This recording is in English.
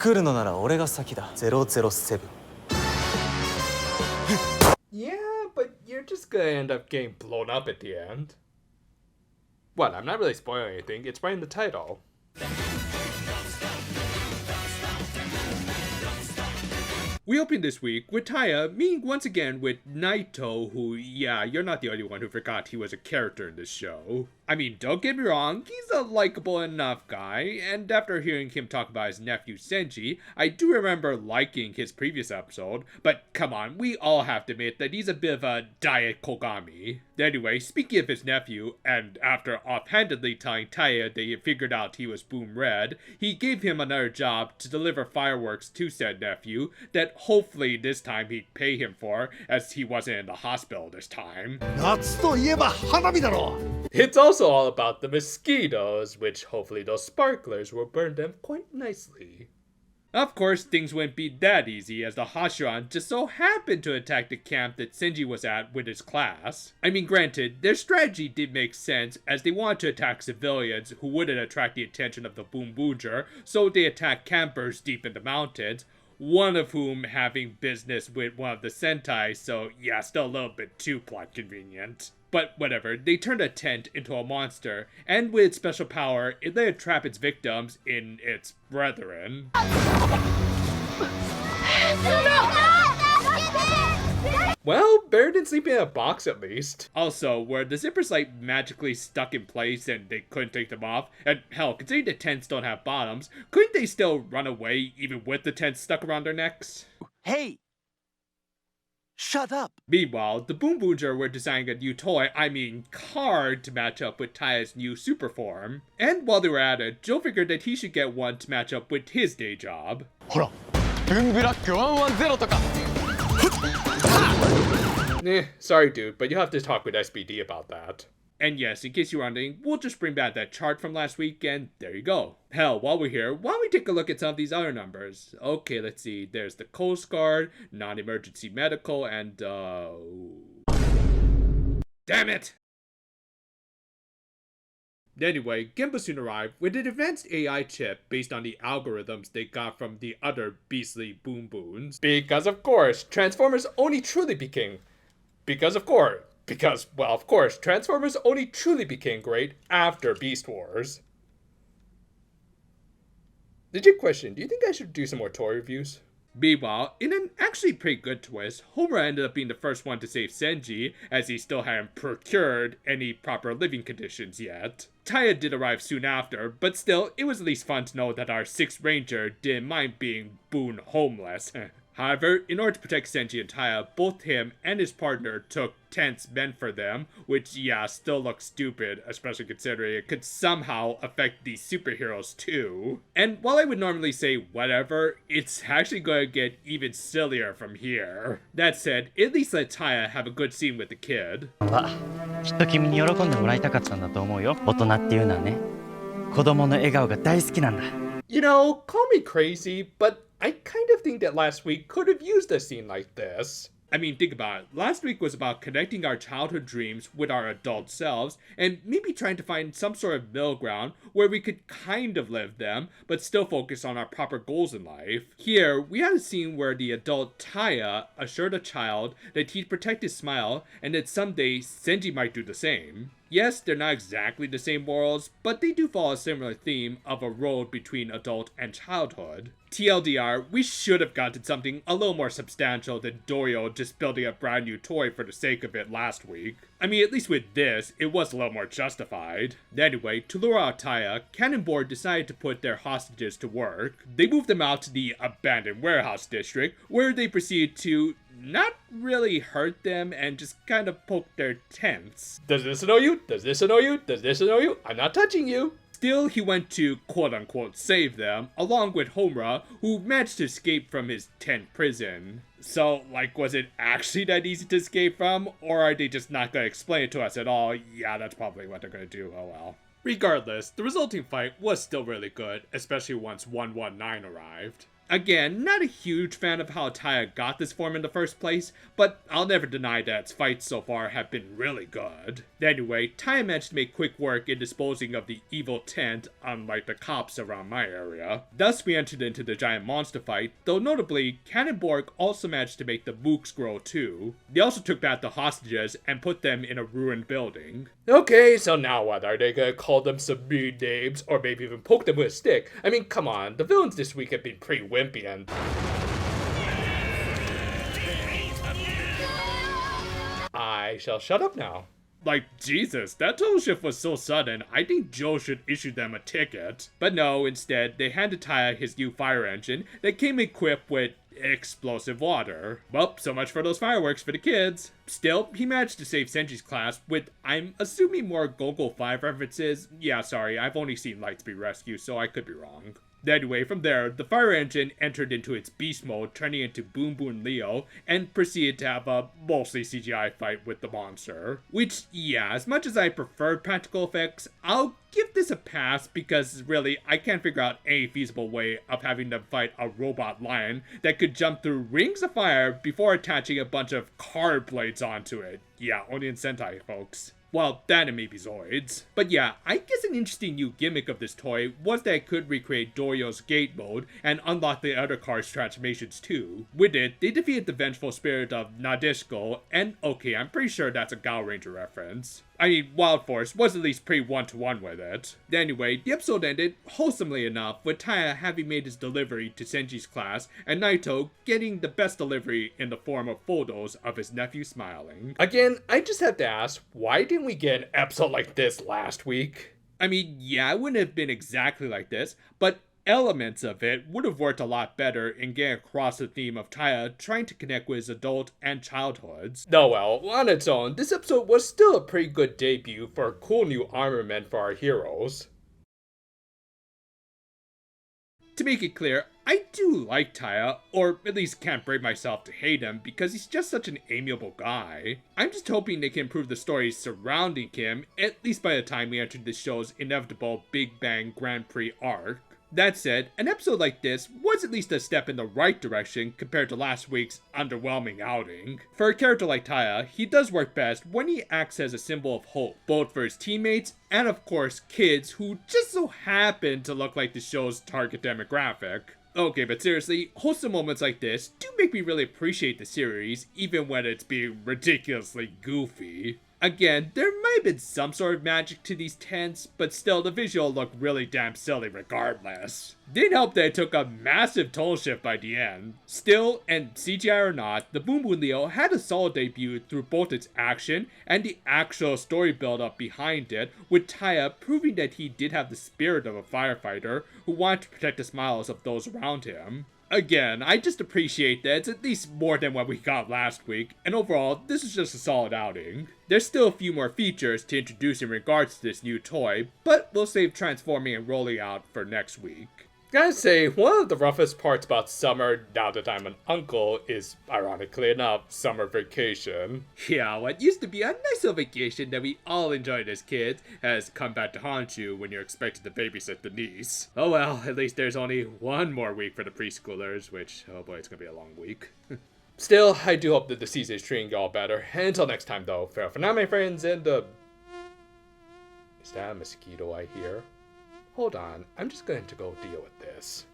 作るのなら俺が先だ。007。Yeah, but you're just gonna end up getting blown up at the end. What? I'm not really spoiling anything. It's right in the title. We open this week with Taya meeting once again with Naito, who, yeah, you're not the only one who forgot he was a character in this show. I mean, don't get me wrong, he's a likable enough guy, and after hearing him talk about his nephew Senji, I do remember liking his previous episode, but come on, we all have to admit that he's a bit of a diet Kogami. Anyway, speaking of his nephew, and after offhandedly telling Taya that he had figured out he was Boom Red, he gave him another job to deliver fireworks to said nephew that hopefully this time he'd pay him for, as he wasn't in the hospital this time. It's also all about the mosquitoes, which hopefully those sparklers will burn them quite nicely. Of course, things wouldn't be that easy, as the Hashiran just so happened to attack the camp that Senji was at with his class. I mean, granted, their strategy did make sense, as they wanted to attack civilians who wouldn't attract the attention of the Boonboomger, so they attacked campers deep in the mountains, one of whom having business with one of the Sentai, so yeah, still a little bit too plot convenient. But whatever, they turned a tent into a monster, and with its special power, it let it trap its victims in its brethren. Well, better than sleeping in a box at least. Also, were the zippers like magically stuck in place and they couldn't take them off? And hell, considering the tents don't have bottoms, couldn't they still run away even with the tents stuck around their necks? Hey! Shut up! Meanwhile, the Boonboomger were designing a new toy, I mean card, to match up with Taya's new super form. And while they were at it, Joe figured that he should get one to match up with his day job. Sorry dude, but you'll have to talk with SBD about that. And yes, in case you're wondering, we'll just bring back that chart from last week, and there you go. Hell, while we're here, why don't we take a look at some of these other numbers? Okay, let's see. There's the Coast Guard, non-emergency medical, and damn it! Anyway, Gemba soon arrived with an advanced AI chip based on the algorithms they got from the other beastly Boonboons. Because of course, Transformers only truly became... well, of course, Transformers only truly became great after Beast Wars. Legit question, do you think I should do some more toy reviews? Meanwhile, in an actually pretty good twist, Homer ended up being the first one to save Senji, as he still hadn't procured any proper living conditions yet. Taya did arrive soon after, but still, it was at least fun to know that our 6th Ranger didn't mind being Boon homeless. However, in order to protect Senji and Taya, both him and his partner took tents meant for them, which yeah, still looks stupid, especially considering it could somehow affect these superheroes too. And while I would normally say whatever, it's actually going to get even sillier from here. That said, at least let Taya have a good scene with the kid. きっと君に喜んでもらいたかったんだと思うよ。大人っていうのはね、子供の笑顔が大好きなんだ。You know, call me crazy, but I kind of think that last week could have used a scene like this. I mean, think about it. Last week was about connecting our childhood dreams with our adult selves, and maybe trying to find some sort of middle ground where we could kind of live them, but still focus on our proper goals in life. Here, we had a scene where the adult Taya assured a child that he'd protect his smile, and that someday Senji might do the same. Yes, they're not exactly the same morals, but they do follow a similar theme of a road between adult and childhood. TLDR, we should have gotten something a little more substantial than Dorio just building a brand new toy for the sake of it last week. I mean, at least with this, it was a little more justified. Anyway, to lure out Taya, Cannonboard decided to put their hostages to work. They moved them out to the abandoned warehouse district, where they proceeded to not really hurt them and just kind of poke their tents. Does this annoy you? Does this annoy you? Does this annoy you? I'm not touching you. Still, he went to quote-unquote save them, along with Homura, who managed to escape from his tent prison. So, like, was it actually that easy to escape from? Or are they just not going to explain it to us at all? Yeah, that's probably what they're going to do, oh well. Regardless, the resulting fight was still really good, especially once 119 arrived. Again, not a huge fan of how Taya got this form in the first place, but I'll never deny that its fights so far have been really good. Anyway, Taya managed to make quick work in disposing of the evil tent, unlike the cops around my area. Thus, we entered into the giant monster fight, though notably, Cannonborg also managed to make the mooks grow too. They also took back the hostages and put them in a ruined building. Okay, so now what? Are they gonna call them some mean names, or maybe even poke them with a stick? I mean, come on, the villains this week have been pretty wimpy and... I shall shut up now. Like, Jesus, that total shift was so sudden, I think Joe should issue them a ticket. But no, instead, they handed Taya his new fire engine that came equipped with explosive water. Well, so much for those fireworks for the kids. Still, he managed to save Senji's class with, I'm assuming, more Gogol 5 references. Yeah, sorry, I've only seen Lightspeed Rescue, so I could be wrong. Anyway, from there, the fire engine entered into its beast mode, turning into Boonboomger Leo, and proceeded to have a mostly CGI fight with the monster. Which, yeah, as much as I preferred practical effects, I'll give this a pass because really, I can't figure out any feasible way of having them fight a robot lion that could jump through rings of fire before attaching a bunch of card blades onto it. Yeah, only in Sentai, folks. Well, that and maybe Zoids. But yeah, I guess an interesting new gimmick of this toy was that it could recreate Dorio's gate mode and unlock the other car's transformations too. With it, they defeated the vengeful spirit of Nadeshiko, and okay, I'm pretty sure that's a Gal Ranger reference. I mean, Wild Force was at least pretty one-to-one with it. Anyway, the episode ended, wholesomely enough, with Taya having made his delivery to Senji's class, and Naito getting the best delivery in the form of photos of his nephew smiling. Again, I just have to ask, why didn't we get an episode like this last week? I mean, yeah, it wouldn't have been exactly like this, but elements of it would have worked a lot better in getting across the theme of Taya trying to connect with his adult and childhoods. No, well, on its own, this episode was still a pretty good debut for a cool new armament for our heroes. To make it clear, I do like Taya, or at least can't bring myself to hate him because he's just such an amiable guy. I'm just hoping they can improve the stories surrounding him, at least by the time we enter the show's inevitable Big Bang Grand Prix arc. That said, an episode like this was at least a step in the right direction compared to last week's underwhelming outing. For a character like Taya, he does work best when he acts as a symbol of hope, both for his teammates and of course kids who just so happen to look like the show's target demographic. Okay, but seriously, wholesome moments like this do make me really appreciate the series, even when it's being ridiculously goofy. Again, there might have been some sort of magic to these tents, but still the visual looked really damn silly regardless. Didn't help that it took a massive tonal shift by the end. Still, and CGI or not, the Boonboomger Leo had a solid debut through both its action and the actual story build-up behind it, with Taya proving that he did have the spirit of a firefighter who wanted to protect the smiles of those around him. Again, I just appreciate that it's at least more than what we got last week, and overall, this is just a solid outing. There's still a few more features to introduce in regards to this new toy, but we'll save transforming and rolling out for next week. Gotta say, one of the roughest parts about summer, now that I'm an uncle, is, ironically enough, summer vacation. Yeah, what used to be a nice little vacation that we all enjoyed as kids has come back to haunt you when you're expected to babysit the niece. Oh well, at least there's only one more week for the preschoolers, which, oh boy, it's gonna be a long week. Still, I do hope that the season is treating y'all better. And until next time, though, farewell for now, my friends, and, Is that a mosquito I hear? Hold on, I'm just going to go deal with this.